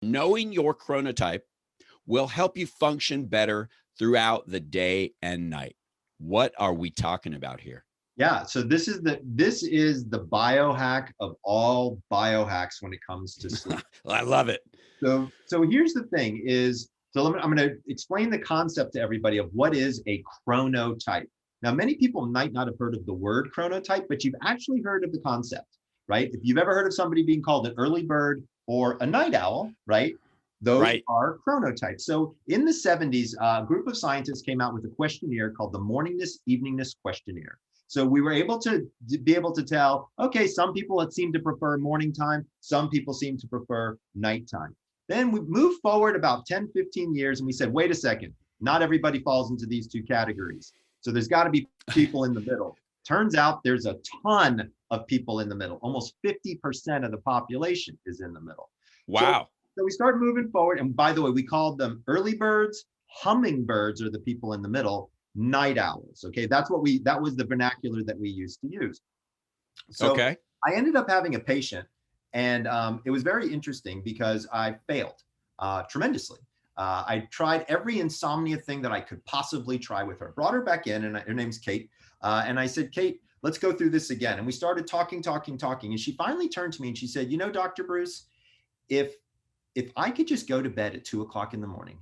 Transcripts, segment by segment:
Knowing your chronotype will help you function better throughout the day and night. What are we talking about here? Yeah, so this is the biohack of all biohacks when it comes to sleep. I love it. So here's the thing is, I'm going to explain the concept to everybody of what is a chronotype. Now, many people might not have heard of the word chronotype, but you've actually heard of the concept, right? If you've ever heard of somebody being called an early bird or a night owl, right? Those Right. are chronotypes. So in the 70s, a group of scientists came out with a questionnaire called the Morningness, Eveningness Questionnaire. So we were able to tell, okay, some people seem to prefer morning time, some people seem to prefer nighttime. Then we moved forward about 10, 15 years and we said, wait a second, not everybody falls into these two categories. So there's got to be people in the middle. Turns out there's a ton of people in the middle. Almost 50% of the population is in the middle. Wow. So we started moving forward. And by the way, we called them early birds. Hummingbirds are the people in the middle. Night owls. Okay, that was the vernacular that we used to use. So Okay. I ended up having a patient, and it was very interesting because I failed tremendously. I tried every insomnia thing that I could possibly try with her. Brought her back in, and her name's Kate. And I said, Kate, let's go through this again. And we started talking. And she finally turned to me and she said, you know, Dr. Bruce, if I could just go to bed at 2 o'clock in the morning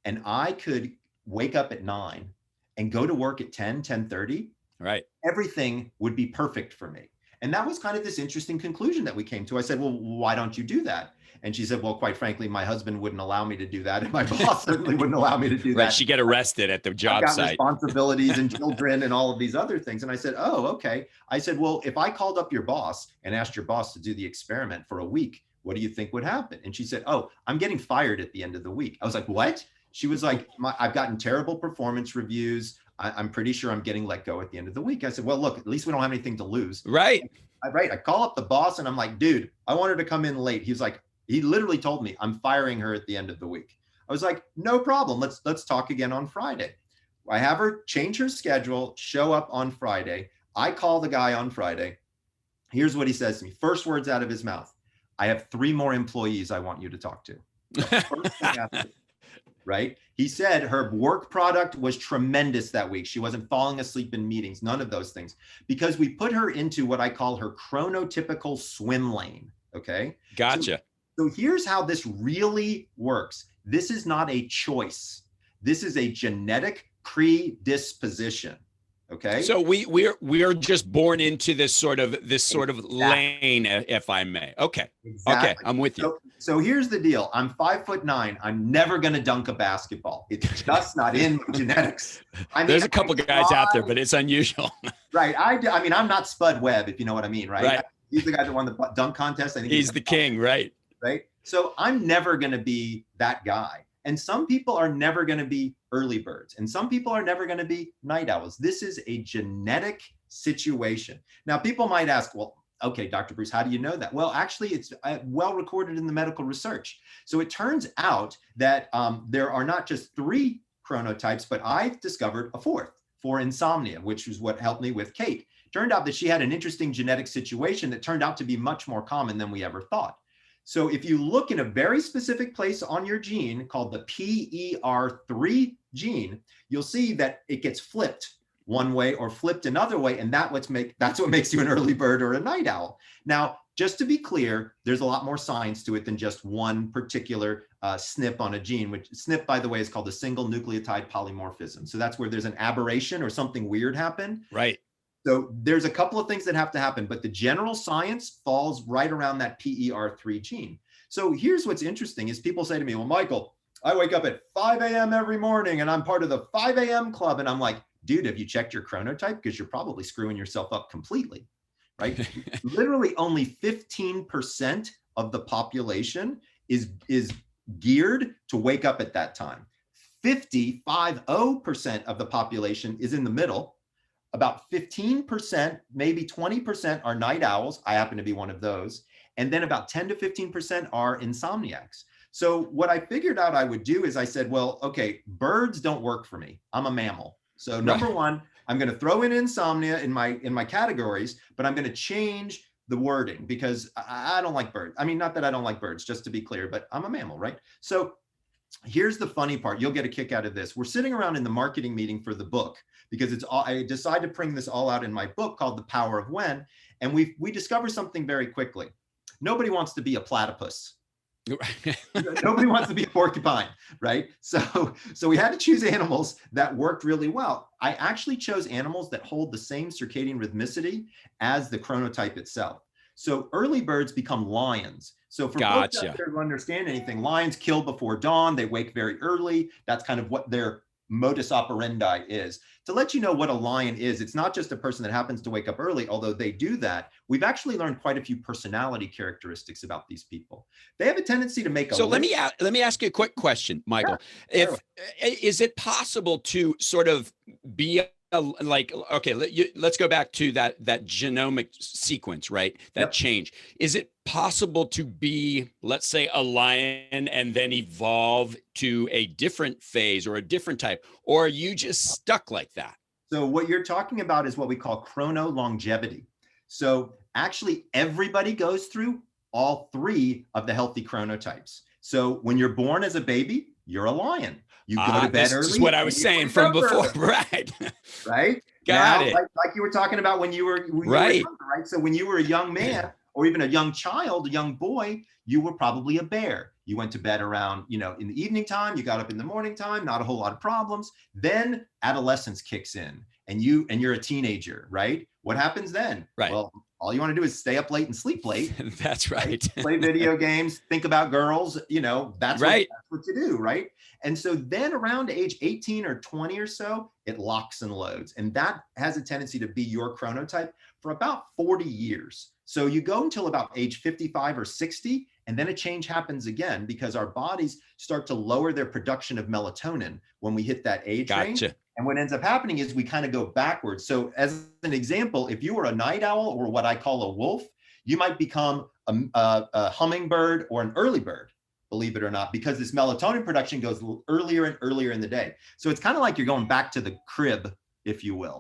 and I could wake up at 9 and go to work at 10:30, right, everything would be perfect for me. And that was kind of this interesting conclusion that we came to. I said, well, why don't you do that? And she said, well, quite frankly, my husband wouldn't allow me to do that. And my boss certainly wouldn't allow me to do that. Right. She get arrested at the job I've got site. Responsibilities and children and all of these other things. And I said, oh, okay. I said, well, if I called up your boss and asked your boss to do the experiment for a week, what do you think would happen? And she said, oh, I'm getting fired at the end of the week. I was like, what? She was like, I've gotten terrible performance reviews. I'm pretty sure I'm getting let go at the end of the week. I said, well, look, at least we don't have anything to lose. Right. I call up the boss and I'm like, dude, I want her to come in late. He's like, he literally told me I'm firing her at the end of the week. I was like, no problem. Let's talk again on Friday. I have her change her schedule, show up on Friday. I call the guy on Friday. Here's what he says to me. First words out of his mouth. I have 3 more employees I want you to talk to. Right? He said her work product was tremendous that week. She wasn't falling asleep in meetings, none of those things, because we put her into what I call her chronotypical swim lane. Okay. Gotcha. So here's how this really works. This is not a choice. This is a genetic predisposition. Okay. So we are just born into this sort of lane, if I may. Okay. Exactly. Okay, I'm with you. So here's the deal. I'm 5'9". I'm never gonna dunk a basketball. It's just not in genetics. There's a couple guys out there, but it's unusual. Right. I mean, I'm not Spud Webb, if you know what I mean, right? Right. He's the guy that won the dunk contest. I think he's the king, right? Right. So I'm never gonna be that guy. And some people are never going to be early birds, and some people are never going to be night owls. This is a genetic situation. Now, people might ask, well, okay, Dr. Bruce, how do you know that? Well, actually, it's well recorded in the medical research. So it turns out that there are not just 3 chronotypes, but I've discovered a 4th for insomnia, which is what helped me with Kate. Turned out that she had an interesting genetic situation that turned out to be much more common than we ever thought. So if you look in a very specific place on your gene called the PER3 gene, you'll see that it gets flipped one way or flipped another way. And that's what makes you an early bird or a night owl. Now, just to be clear, there's a lot more science to it than just one particular SNP on a gene, which SNP, by the way, is called a single nucleotide polymorphism. So that's where there's an aberration or something weird happened. Right. So there's a couple of things that have to happen, but the general science falls right around that PER3 gene. So here's what's interesting is people say to me, well, Michael, I wake up at 5 a.m. every morning and I'm part of the 5 a.m. club. And I'm like, dude, have you checked your chronotype? Because you're probably screwing yourself up completely, right? Literally only 15% of the population is geared to wake up at that time. 50% of the population is in the middle. About 15%, maybe 20% are night owls. I happen to be one of those. And then about 10 to 15% are insomniacs. So what I figured out I would do is I said, well, okay, birds don't work for me. I'm a mammal. So number one, I'm going to throw in insomnia in my categories, but I'm going to change the wording, because I don't like birds. I mean, not that I don't like birds, just to be clear, but I'm a mammal, right? So here's the funny part. You'll get a kick out of this. We're sitting around in the marketing meeting for the book, because it's all, I decided to bring this all out in my book called The Power of When. And we discover something very quickly. Nobody wants to be a platypus. Nobody wants to be a porcupine, right? So we had to choose animals that worked really well. I actually chose animals that hold the same circadian rhythmicity as the chronotype itself. So early birds become lions. So for folks out there who understand anything, lions kill before dawn. They wake very early. That's kind of what their modus operandi is. To let you know what a lion is, it's not just a person that happens to wake up early, although they do that. We've actually learned quite a few personality characteristics about these people. They have a tendency to make a So let me ask you a quick question, Michael. Yeah, Is it possible to sort of be like, okay, let's go back to that genomic sequence, right? That change. Is it possible to be, let's say, a lion and then evolve to a different phase or a different type, or are you just stuck like that? So what you're talking about is what we call chronolongevity. So actually everybody goes through all three of the healthy chronotypes. So when you're born as a baby, you're a lion. You go to bed early. This is what I was saying from before, right? Right? Got it. Like you were talking about when you were right. Younger, right? So when you were a young man or even a young child, a young boy, you were probably a bear. You went to bed around, in the evening time, you got up in the morning time, not a whole lot of problems. Then adolescence kicks in and you're a teenager, right? What happens then? Right. Well, all you want to do is stay up late and sleep late. That's right. Play video games, think about girls, that's right. That's what you do, right? And so then around age 18 or 20 or so, it locks and loads. And that has a tendency to be your chronotype for about 40 years. So you go until about age 55 or 60, and then a change happens again because our bodies start to lower their production of melatonin when we hit that age range. And what ends up happening is we kind of go backwards. So as an example, if you were a night owl or what I call a wolf, you might become a hummingbird or an early bird, believe it or not, because this melatonin production goes earlier and earlier in the day. So it's kind of like you're going back to the crib, if you will.